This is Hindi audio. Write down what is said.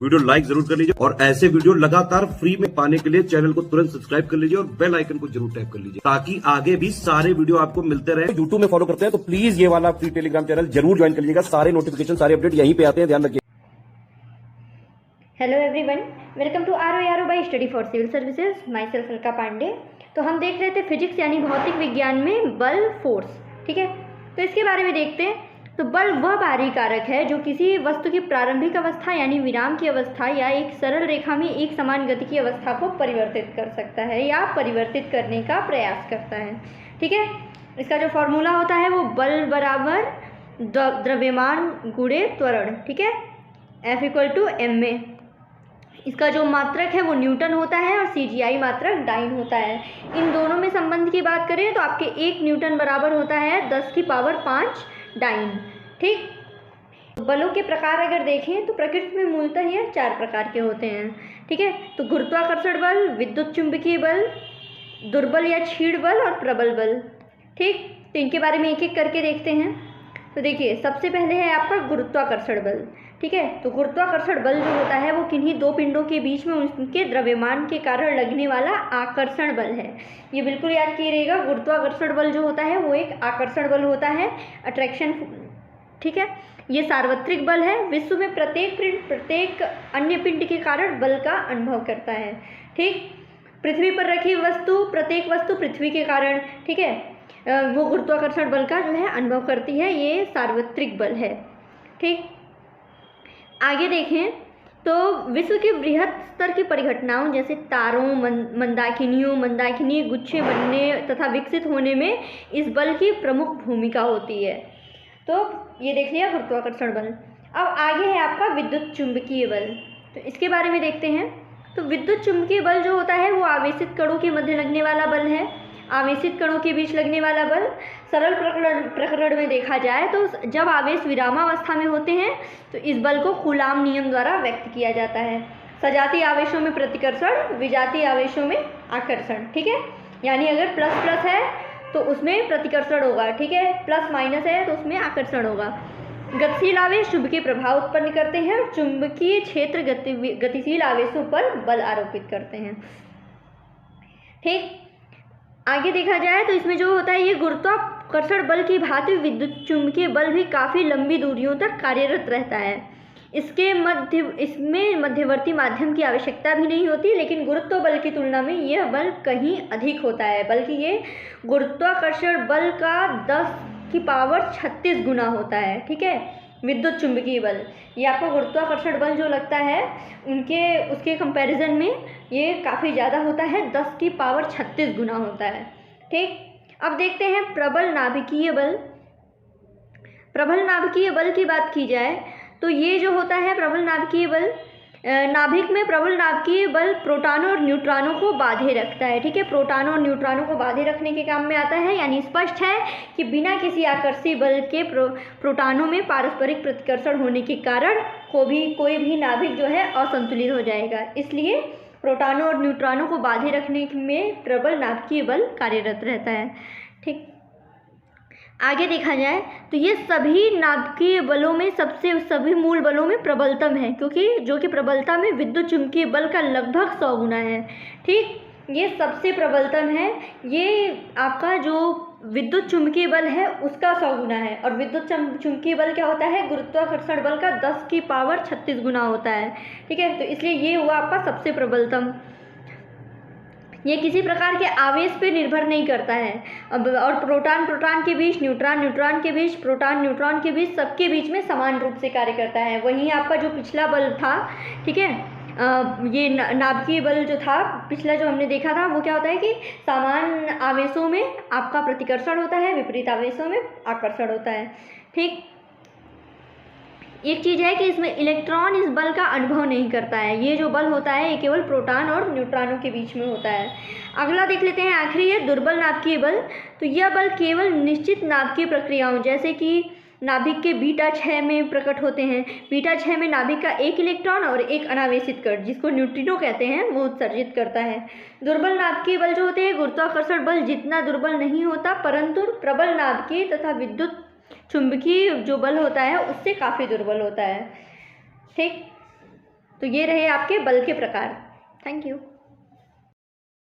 वीडियो लाइक जरूर कर लीजिए और ऐसे वीडियो लगातार फ्री में पाने के लिए चैनल को तुरंत सब्सक्राइब कर लीजिए और बेल आइकन को जरूर टैप कर लीजिए ताकि आगे भी सारे वीडियो आपको मिलते रहे। यूट्यूब में फॉलो करते हैं तो प्लीज ये वाला फ्री टेलीग्राम चैनल जरूर ज्वाइन कर लीजिएगा। सारे नोटिफिकेशन सारे अपडेट यहीं पे आते हैं, ध्यान रखिए। Hello everyone, welcome to R by study for civil services. Myself Alka Pandey. तो हम देख रहे थे फिजिक्स यानी भौतिक विज्ञान में बल, फोर्स। ठीक है, तो इसके बारे में देखते हैं। तो बल वह बाहरी कारक है जो किसी वस्तु की प्रारंभिक अवस्था यानी विराम की अवस्था या एक सरल रेखा में एक समान गति की अवस्था को परिवर्तित कर सकता है या परिवर्तित करने का प्रयास करता है। ठीक है, इसका जो फॉर्मूला होता है वो बल बराबर द्रव्यमान गुणे त्वरण। ठीक है, F=ma। इसका जो मात्रक है वो न्यूटन होता है और CGI मात्रक डाइन होता है। इन दोनों में संबंध की बात करें तो आपके 1 न्यूटन बराबर होता है 10⁵ डाइन। ठीक, बलों के प्रकार अगर देखें तो प्रकृति में मूलतः ये 4 प्रकार के होते हैं। ठीक है, तो गुरुत्वाकर्षण बल, विद्युत चुंबकीय बल, दुर्बल या क्षीण बल और प्रबल बल। ठीक, तो इनके बारे में एक एक करके देखते हैं। तो देखिए, सबसे पहले है आपका गुरुत्वाकर्षण बल। ठीक है, तो गुरुत्वाकर्षण बल जो होता है वो किन्हीं दो पिंडों के बीच में उनके द्रव्यमान के कारण लगने वाला आकर्षण बल है। ये बिल्कुल याद कीजिएगा, गुरुत्वाकर्षण बल जो होता है वो एक आकर्षण बल होता है, अट्रैक्शन। ठीक है, ये सार्वत्रिक बल है। विश्व में प्रत्येक पिंड प्रत्येक अन्य पिंड के कारण बल का अनुभव करता है। ठीक, पृथ्वी पर रखी वस्तु प्रत्येक वस्तु पृथ्वी के कारण, ठीक है, वो गुरुत्वाकर्षण बल का जो है अनुभव करती है। ये सार्वत्रिक बल है। ठीक, आगे देखें तो विश्व के बृहत स्तर की परिघटनाओं जैसे तारों, मंदाकिनी गुच्छे बनने तथा विकसित होने में इस बल की प्रमुख भूमिका होती है। तो ये देख लिया गुरुत्वाकर्षण बल। अब आगे है आपका विद्युत चुंबकीय बल। तो इसके बारे में देखते हैं। तो विद्युत चुंबकीय बल जो होता है वो आवेशित कणों के मध्य लगने वाला बल है। आवेशित कणों के बीच लगने वाला बल सरल प्रकरण में देखा जाए तो जब आवेश विरामावस्था में होते हैं तो इस बल को कूलाम नियम द्वारा व्यक्त किया जाता है। सजातीय आवेशों में प्रतिकर्षण, विजातीय आवेशों में आकर्षण। ठीक है, यानी अगर प्लस प्लस है तो उसमें प्रतिकर्षण होगा, ठीक है, प्लस माइनस है तो उसमें आकर्षण होगा। गतिशील आवेश चुंबकीय प्रभाव उत्पन्न करते हैं और चुंबकीय क्षेत्र गतिशील आवेशों पर बल आरोपित करते हैं। ठीक, आगे देखा जाए तो इसमें जो होता है ये गुरुत्वाकर्षण बल की भांति विद्युत चुंबकीय बल भी काफ़ी लंबी दूरियों तक कार्यरत रहता है। इसमें मध्यवर्ती माध्यम की आवश्यकता भी नहीं होती, लेकिन गुरुत्व बल की तुलना में यह बल कहीं अधिक होता है, बल्कि ये गुरुत्वाकर्षण बल का 10⁻36 गुना होता है। ठीक है, विद्युत चुंबकीय बल ये आपको गुरुत्वाकर्षण बल जो लगता है उसके कंपैरिजन में ये काफ़ी ज़्यादा होता है, 10⁻36 गुना होता है। ठीक, अब देखते हैं प्रबल नाभिकीय बल। प्रबल नाभिकीय बल की बात की जाए तो ये जो होता है प्रबल नाभिकीय बल, नाभिक में प्रबल नाभिकीय बल प्रोटॉनों और न्यूट्रॉनों को बांधे रखता है। ठीक है, प्रोटॉनों और न्यूट्रॉनों को बांधे रखने के काम में आता है। यानी स्पष्ट है कि बिना किसी आकर्षी बल के प्रोटॉनों में पारस्परिक प्रतिकर्षण होने के कारण कोई भी नाभिक जो है असंतुलित हो जाएगा। इसलिए प्रोटॉनों और न्यूट्रॉनों को बांधे रखने में प्रबल नाभिकीय बल कार्यरत रहता है। ठीक, आगे देखा जाए तो ये सभी नाभिकीय बलों में सभी मूल बलों में प्रबलतम है, क्योंकि जो कि प्रबलता में विद्युत चुंबकीय बल का लगभग 100 गुना है। ठीक, ये सबसे प्रबलतम है। ये आपका जो विद्युत चुंबकीय बल है उसका 100 गुना है, और विद्युत चुंबकीय बल क्या होता है, गुरुत्वाकर्षण बल का 10⁻36 गुना होता है। ठीक है, तो इसलिए ये हुआ आपका सबसे प्रबलतम। ये किसी प्रकार के आवेश पे निर्भर नहीं करता है। और प्रोटॉन के बीच, न्यूट्रॉन के बीच, प्रोटॉन न्यूट्रॉन के बीच, सबके बीच में समान रूप से कार्य करता है। वहीं आपका जो पिछला बल था, ठीक है, ये नाभिकीय बल जो था पिछला जो हमने देखा था वो क्या होता है कि समान आवेशों में आपका प्रतिकर्षण होता है, विपरीत आवेशों में आकर्षण होता है। ठीक, एक चीज़ है कि इसमें इलेक्ट्रॉन इस बल का अनुभव नहीं करता है। ये जो बल होता है ये केवल प्रोटॉन और न्यूट्रॉनों के बीच में होता है। अगला देख लेते हैं, आखिरी है दुर्बल नाभिकीय बल। तो यह बल केवल निश्चित नाभिकीय प्रक्रियाओं जैसे कि नाभिक के बीटा 6 में प्रकट होते हैं। बीटा 6 में नाभिक का एक इलेक्ट्रॉन और एक अनावेशित कण जिसको न्यूट्रिनो कहते हैं वो उत्सर्जित करता है। दुर्बल नाभिकीय बल जो होते हैं गुरुत्वाकर्षण बल जितना दुर्बल नहीं होता, परंतु प्रबल नाभिकीय तथा विद्युत चुंबकीय जो बल होता है उससे काफ़ी दुर्बल होता है। ठीक, तो ये रहे आपके बल के प्रकार। Thank you.